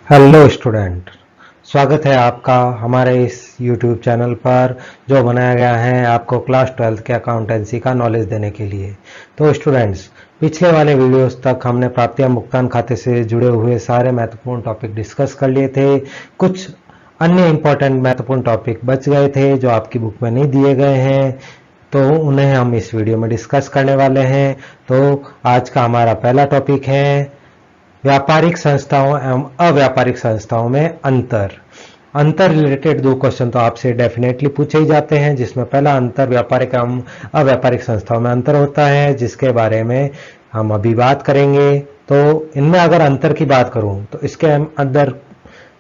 Hello student, स्वागत है आपका हमारे इस YouTube चैनल पर जो बनाया गया है आपको क्लास 12th के अकाउंटेंसी का नॉलेज देने के लिए। तो स्टूडेंट्स, पिछले वाले वीडियोस तक हमने प्राप्तियां भुगतान खाते से जुड़े हुए सारे महत्वपूर्ण टॉपिक डिस्कस कर लिए थे। कुछ अन्य इंपॉर्टेंट महत्वपूर्ण टॉपिक बच गए थे जो आपकी बुक में नहीं दिए गए हैं, तो उन्हें हम इस वीडियो में डिस्कस करने वाले हैं। तो आज का हमारा पहला टॉपिक है व्यापारिक संस्थाओं एवं अव्यापारिक संस्थाओं में अंतर रिलेटेड दो क्वेश्चन तो आपसे डेफिनेटली पूछे ही जाते हैं, जिसमें पहला अंतर व्यापारिक एवं अव्यापारिक संस्थाओं में अंतर होता है, जिसके बारे में हम अभी बात करेंगे। तो इनमें अगर अंतर की बात करूं तो इसके अंदर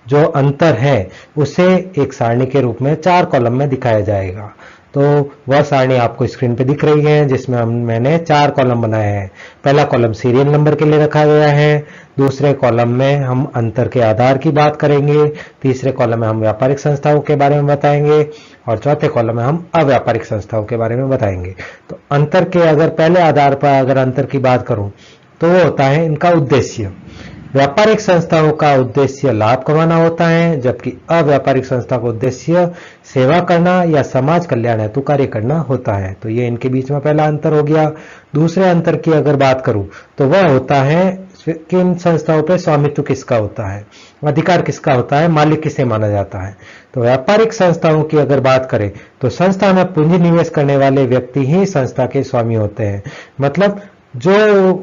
जो अंतर है उसे एक सारणी के रूप में 4 कॉलम में दिखाया जाएगा। तो वह सारणी आपको स्क्रीन पे दिख रही है, जिसमें मैंने 4 कॉलम बनाए हैं। पहला कॉलम सीरियल नंबर के लिए रखा गया है, दूसरे कॉलम में हम अंतर के आधार की बात करेंगे, तीसरे कॉलम में हम व्यापारिक संस्थाओं के बारे में बताएंगे और चौथे कॉलम में हम अव्यापारिक संस्थाओं के बारे में बताएंगे। तो अंतर के अगर पहले आधार पर अगर अंतर की बात करूं तो वो होता है इनका उद्देश्य। व्यापारिक संस्थाओं का उद्देश्य लाभ कमाना होता है, जबकि अव्यापारिक संस्था का उद्देश्य सेवा करना या समाज कल्याण हेतु कार्य करना होता है। तो ये इनके बीच में पहला अंतर हो गया। दूसरे अंतर की अगर बात करूं तो वह होता है कि इन संस्थाओं पे स्वामित्व किसका होता है, अधिकार किसका होता है, मालिक किसे माना जाता है। तो व्यापारिक संस्थाओं की अगर बात करें तो संस्था में पूंजी निवेश करने वाले व्यक्ति ही संस्था के स्वामी होते हैं। मतलब जो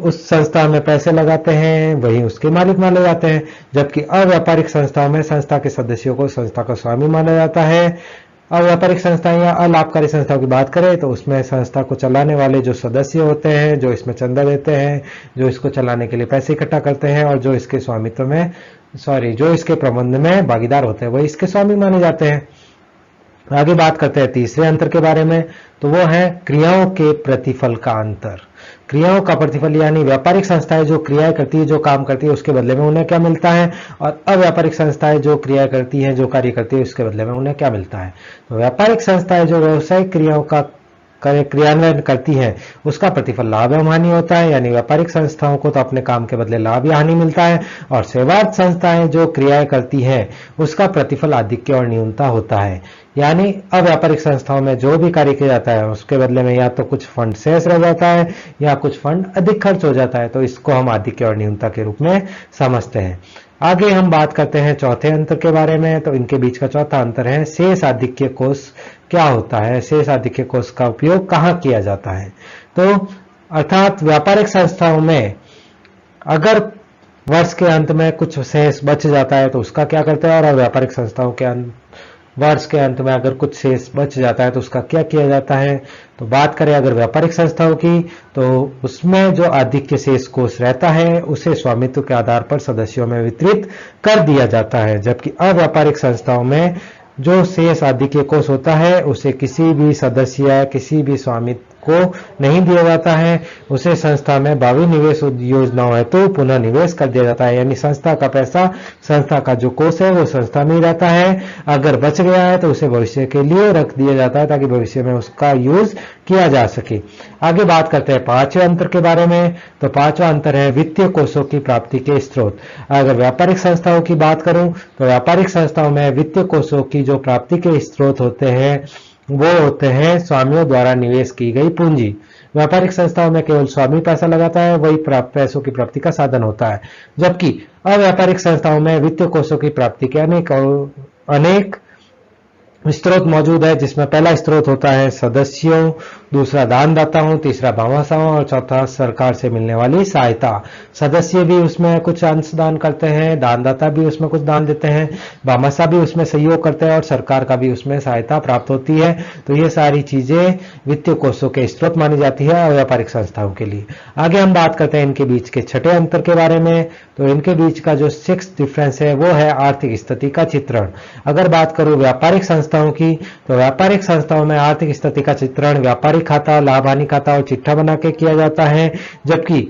उस संस्था में पैसे लगाते हैं वही उसके मालिक माने जाते हैं, जबकि अव्यापारिक संस्थाओं में संस्था के सदस्यों को संस्था का स्वामी माना जाता है। अव्यापारिक संस्थाएं या अलाभकारी संस्थाओं की बात करें तो उसमें संस्था को चलाने वाले जो सदस्य होते हैं, जो इसमें चंदा देते हैं, जो इसको चलाने के लिए पैसे इकट्ठा करते हैं और जो इसके स्वामित्व में जो इसके प्रबंध में भागीदार होते हैं वही इसके स्वामी माने जाते हैं। आगे बात करते हैं तीसरे अंतर के बारे में, तो वो है क्रियाओं के प्रतिफल का अंतर। क्रियाओं का प्रतिफल यानी व्यापारिक संस्थाएं जो क्रियाएं करती है, जो काम करती है, उसके बदले में उन्हें क्या मिलता है, और अव्यापारिक संस्थाएं जो क्रिया करती हैं, जो कार्य करती है, उसके बदले में उन्हें क्या मिलता है। तो व्यापारिक संस्थाएं जो व्यावसायिक क्रियाओं का क्रियान्वयन करती है उसका प्रतिफल लाभ एवं हानि होता है, यानी व्यापारिक संस्थाओं को तो अपने काम के बदले लाभ या हानि मिलता है, और सेवार्थ संस्थाएं जो क्रियाएं करती हैं उसका प्रतिफल आधिक्य और न्यूनता होता है। यानी अव्यापारिक संस्थाओं में जो भी कार्य किया जाता है उसके बदले में या तो कुछ फंड शेष रह जाता है या कुछ फंड अधिक खर्च हो जाता है, तो इसको हम आधिक्य और न्यूनता के रूप में समझते हैं। आगे हम बात करते हैं चौथे अंतर के बारे में। तो इनके बीच का चौथा अंतर है शेष आधिक्य कोष क्या होता है, शेष आधिक्य कोष का उपयोग कहाँ किया जाता है। तो अर्थात व्यापारिक संस्थाओं में अगर वर्ष के अंत में कुछ शेष बच जाता है तो उसका क्या करते हैं, और अव्यापारिक संस्थाओं के वर्ष के अंत में अगर कुछ शेष बच जाता है तो उसका क्या किया जाता है। तो बात करें अगर व्यापारिक संस्थाओं की तो उसमें जो आधिक्य शेष कोष रहता है उसे स्वामित्व के आधार पर सदस्यों में वितरित कर दिया जाता है, जबकि अव्यापारिक संस्थाओं में जो शेष आधिक्य कोष होता है उसे किसी भी सदस्य या किसी भी स्वामित्व को नहीं दिया जाता है, उसे संस्था में भावी निवेश योजनाओं हेतु पुनः निवेश कर दिया जाता है। यानी संस्था का पैसा, संस्था का जो कोष है वो संस्था में ही रहता है, अगर बच गया है तो उसे भविष्य के लिए रख दिया जाता है ताकि भविष्य में उसका यूज किया जा सके। आगे बात करते हैं पांचवें अंतर के बारे में। तो पांचवा अंतर है वित्तीय कोषों की प्राप्ति के स्रोत। अगर व्यापारिक संस्थाओं की बात करूं तो व्यापारिक संस्थाओं में वित्तीय कोषों की जो प्राप्ति के स्रोत होते हैं वो होते हैं स्वामियों द्वारा निवेश की गई पूंजी। व्यापारिक संस्थाओं में केवल स्वामी पैसा लगाता है, वही पैसों की प्राप्ति का साधन होता है, जबकि अव्यापारिक संस्थाओं में वित्तीय कोषों की प्राप्ति के अनेक स्रोत मौजूद है, जिसमें पहला स्रोत होता है सदस्यों, दूसरा दानदाताओं, तीसरा भामाशाहों और चौथा सरकार से मिलने वाली सहायता। सदस्य भी उसमें कुछ अंश दान करते हैं, दानदाता भी उसमें कुछ दान देते हैं, भामाशाह भी उसमें सहयोग करते हैं और सरकार का भी उसमें सहायता प्राप्त होती है। तो ये सारी चीजें वित्तीय कोषों के स्रोत मानी जाती है अव्यापारिक संस्थाओं के लिए। आगे हम बात करते हैं इनके बीच के छठे अंतर के बारे में। तो इनके बीच का जो 6th डिफरेंस है वो है आर्थिक स्थिति का चित्रण। अगर बात करूं व्यापारिक संस्थाओं की तो व्यापारिक संस्थाओं में आर्थिक स्थिति का चित्रण व्यापारिक खाता, लाभ हानि खाता और चिट्ठा बना के किया जाता है, जबकि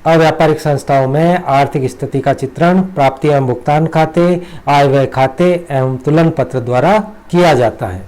अव्यापारिक संस्थाओं में आर्थिक स्थिति का चित्रण प्राप्ति एवं भुगतान खाते, आय व्यय खाते एवं तुलन पत्र द्वारा किया जाता है।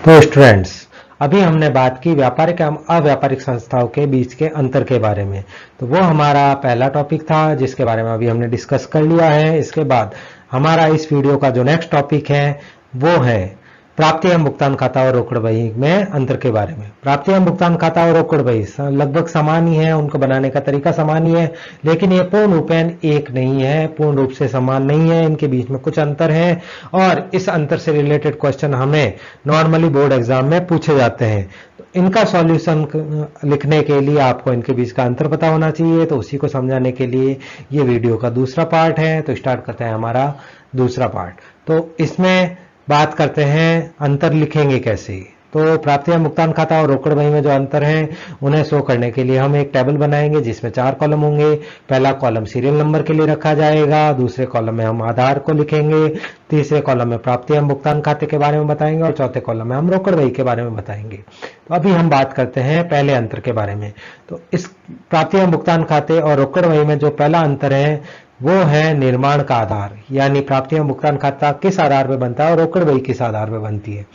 तो स्टूडेंट्स, अभी हमने बात की व्यापारिक एवं अव्यापारिक संस्थाओं के बीच के अंतर के बारे में। तो वो हमारा पहला टॉपिक था जिसके बारे में अभी हमने डिस्कस कर लिया है। इसके बाद हमारा इस वीडियो का जो नेक्स्ट टॉपिक है वो है प्राप्ति एवं भुगतान खाता और रोकड़ बही में अंतर के बारे में। प्राप्ति एवं भुगतान खाता और रोकड़ बही लगभग समान ही है, उनको बनाने का तरीका समान ही है, लेकिन ये पूर्ण रूपेण एक नहीं है, पूर्ण रूप से समान नहीं है, इनके बीच में कुछ अंतर है और इस अंतर से रिलेटेड क्वेश्चन हमें नॉर्मली बोर्ड एग्जाम में पूछे जाते हैं। तो इनका सॉल्यूशन लिखने के लिए आपको इनके बीच का अंतर पता होना चाहिए, तो उसी को समझाने के लिए ये वीडियो का दूसरा पार्ट है। तो स्टार्ट करते हैं हमारा दूसरा पार्ट। तो इसमें बात करते हैं अंतर लिखेंगे कैसे। तो प्राप्ति एवं भुगतान खाता और रोकड़ बही में जो अंतर है उन्हें शो करने के लिए हम एक टेबल बनाएंगे जिसमें 4 कॉलम होंगे। पहला कॉलम सीरियल नंबर के लिए रखा जाएगा, दूसरे कॉलम में हम आधार को लिखेंगे, तीसरे कॉलम में प्राप्ति एवं भुगतान खाते के बारे में बताएंगे और चौथे कॉलम में हम रोकड़ बही के बारे में बताएंगे। तो अभी हम बात करते हैं पहले अंतर के बारे में। तो इस प्राप्ति एवं भुगतान खाते और रोकड़ बही में जो पहला अंतर है वो है निर्माण का आधार, यानी प्राप्ति एवं भुगतान खाता किस आधार पर बनता है और रोकड़ बही किस आधार पर बनती है।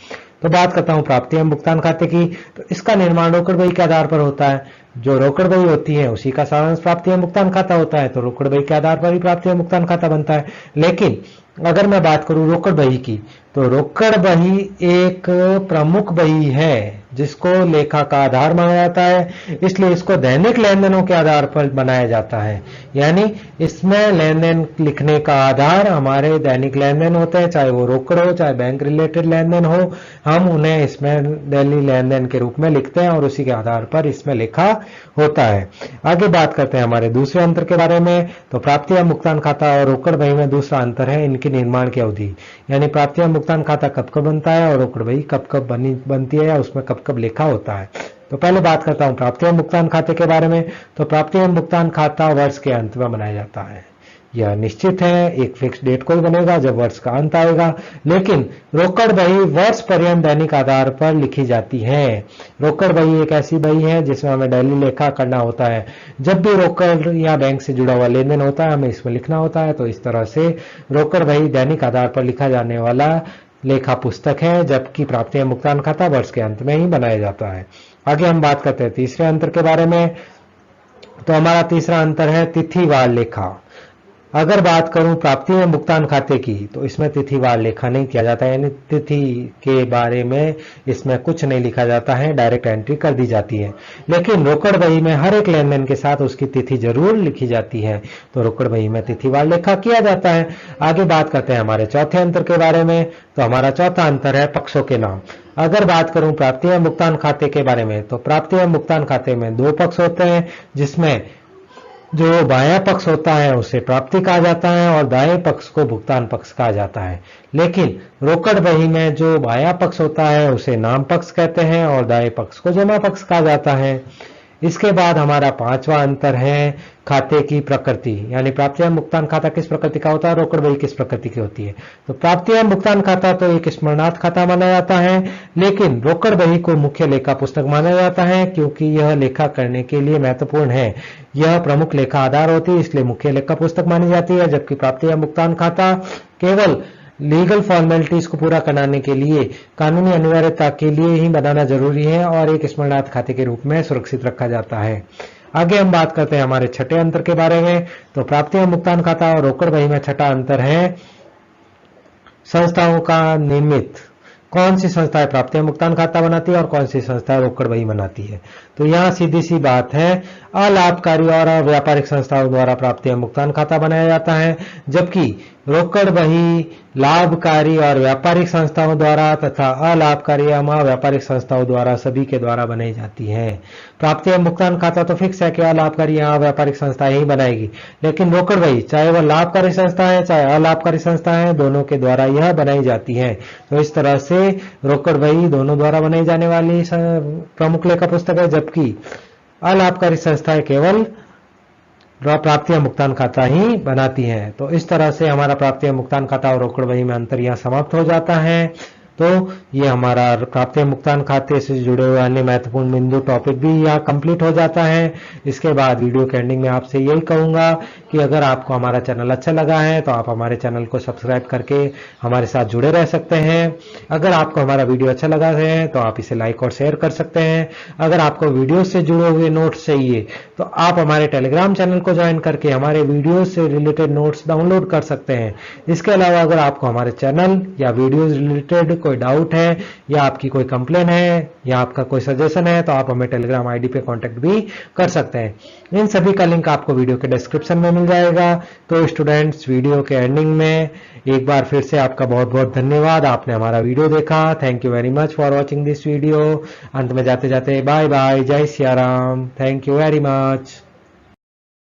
तो बात करता हूं प्राप्ति एवं भुगतान खाते की। तो इसका निर्माण रोकड़ बही के आधार पर होता है। जो रोकड़ बही होती है उसी का सारांश प्राप्ति एवं भुगतान खाता होता है, तो रोकड़ बही के आधार पर ही प्राप्ति एवं भुगतान खाता बनता है। लेकिन अगर मैं बात करूं रोकड़ बही की, तो रोकड़ बही एक प्रमुख बही है जिसको लेखा का आधार माना जाता है, इसलिए इसको दैनिक लेन देनों के आधार पर बनाया जाता है। यानी इसमें लेन देन लिखने का आधार हमारे दैनिक लेन देन होते हैं, चाहे वो रोकड़ हो चाहे बैंक रिलेटेड लेन देन हो, हम उन्हें इसमें डेली लेन देन के रूप में लिखते हैं और उसी के आधार पर इसमें लिखा होता है। आगे बात करते हैं हमारे दूसरे अंतर के बारे में। तो प्राप्ति एवं भुगतान खाता और रोकड़ बही में दूसरा अंतर है इनकी निर्माण की अवधि, यानी प्राप्ति एवं भुगतान खाता कब कब बनता है और रोकड़ बही कब कब बनती है या उसमें कब कब लिखा होता है। तो पहले बात करता हूं प्राप्ति एवं भुगतान खाते के बारे में। तो प्राप्ति एवं भुगतान खाता वर्ष के अंत में बनाया जाता है, यह निश्चित है, एक फिक्स डेट को ही बनेगा जब वर्ष का अंत आएगा। लेकिन रोकड़ बही वर्ष पर्यंत दैनिक आधार पर लिखी जाती है। रोकड़ बही एक ऐसी बही है जिसमें हमें डेली लेखा करना होता है, जब भी रोकड़ या बैंक से जुड़ा हुआ लेन देन होता है हमें इसमें लिखना होता है। तो इस तरह से रोकड़ बही दैनिक आधार पर लिखा जाने वाला लेखा पुस्तक है, जबकि प्राप्ति एवं भुगतान खाता वर्ष के अंत में ही बनाया जाता है। आगे हम बात करते हैं तीसरे अंतर के बारे में। तो हमारा तीसरा अंतर है तिथिवार लेखा। अगर बात करूं प्राप्ति एवं भुगतान खाते की, तो इसमें तिथिवार लेखा नहीं किया जाता है, यानी तिथि के बारे में इसमें कुछ नहीं लिखा जाता है, डायरेक्ट एंट्री कर दी जाती है। लेकिन रोकड़ बही में हर एक लेन देन के साथ उसकी तिथि जरूर लिखी जाती है, तो रोकड़ बही में तिथिवार लेखा किया जाता है। आगे बात करते हैं हमारे चौथे अंतर के बारे में। तो हमारा चौथा अंतर है पक्षों के नाम। अगर बात करूं प्राप्ति एवं भुगतान खाते के बारे में, तो प्राप्ति एवं भुगतान खाते में 2 पक्ष होते हैं, जिसमें जो बायां पक्ष होता है उसे प्राप्ति कहा जाता है और दाएं पक्ष को भुगतान पक्ष कहा जाता है। लेकिन रोकड़ बही में जो बायां पक्ष होता है उसे नाम पक्ष कहते हैं और दाएं पक्ष को जमा पक्ष कहा जाता है। इसके बाद हमारा पांचवा अंतर है खाते की प्रकृति, यानी प्राप्ति एवं भुगतान खाता किस प्रकृति का होता है, रोकड़ बही किस प्रकृति की होती है। तो प्राप्ति एवं भुगतान खाता तो एक स्मरणार्थ खाता माना जाता है, लेकिन रोकड़ बही को मुख्य लेखा पुस्तक माना जाता है क्योंकि यह लेखा करने के लिए महत्वपूर्ण है। यह प्रमुख लेखा आधार होती है, इसलिए मुख्य लेखा पुस्तक मानी जाती है। जबकि प्राप्ति एवं भुगतान खाता केवल लीगल फॉर्मेलिटीज को पूरा कराने के लिए, कानूनी अनिवार्यता के लिए ही बनाना जरूरी है और एक स्मरणार्थ खाते के रूप में सुरक्षित रखा जाता है। आगे हम बात करते हैं हमारे छठे अंतर के बारे में। तो प्राप्ति एवं भुगतान खाता और रोकड़ बही में छठा अंतर है संस्थाओं का निमित्त। कौन सी संस्थाएं प्राप्ति एवं भुगतान खाता बनाती है और कौन सी संस्थाएं रोकड़ बही बनाती है। तो यहाँ सीधी सी बात है, अलाभकारी और व्यापारिक संस्थाओं द्वारा प्राप्ति एवं भुगतान खाता बनाया जाता है, जबकि रोकड़ बही लाभकारी और व्यापारिक संस्थाओं द्वारा तथा अलाभकारी एवं व्यापारिक संस्थाओं द्वारा सभी के द्वारा बनाई जाती है। प्राप्ति एवं भुगतान खाता तो फिक्स है कि अलाभकारी या व्यापारिक संस्थाएं ही बनाएगी, लेकिन रोकड़ बही चाहे वह लाभकारी संस्था है चाहे अलाभकारी संस्था है, दोनों के द्वारा यह बनाई जाती है। तो इस तरह से रोकड़ बही दोनों द्वारा बनाई जाने वाली प्रमुख लेखा पुस्तक है, जबकि अलाभकारी संस्थाएं केवल प्राप्ति एवं भुगतान खाता ही बनाती हैं। तो इस तरह से हमारा प्राप्ति एवं भुगतान खाता और रोकड़ बही में अंतर यहां समाप्त हो जाता है। तो ये हमारा प्राप्य भुगतान खाते से जुड़े हुए अन्य महत्वपूर्ण बिंदु टॉपिक भी यहाँ कंप्लीट हो जाता है। इसके बाद वीडियो के एंडिंग में आपसे यही कहूँगा कि अगर आपको हमारा चैनल अच्छा लगा है तो आप हमारे चैनल को सब्सक्राइब करके हमारे साथ जुड़े रह सकते हैं। अगर आपको हमारा वीडियो अच्छा लगा है तो आप इसे लाइक और शेयर कर सकते हैं। अगर आपको वीडियो से जुड़े हुए नोट्स चाहिए तो आप हमारे टेलीग्राम चैनल को ज्वाइन करके हमारे वीडियो से रिलेटेड नोट्स डाउनलोड कर सकते हैं। इसके अलावा अगर आपको हमारे चैनल या वीडियोज रिलेटेड कोई डाउट है या आपकी कोई कंप्लेन है या आपका कोई सजेशन है तो आप हमें टेलीग्राम आईडी पे कांटेक्ट भी कर सकते हैं। इन सभी का लिंक आपको वीडियो के डिस्क्रिप्शन में मिल जाएगा। तो स्टूडेंट्स, वीडियो के एंडिंग में एक बार फिर से आपका बहुत बहुत धन्यवाद, आपने हमारा वीडियो देखा। Thank you very much for watching this video. अंत में जाते जाते बाय बाय, जय Siya Ram, thank you very much.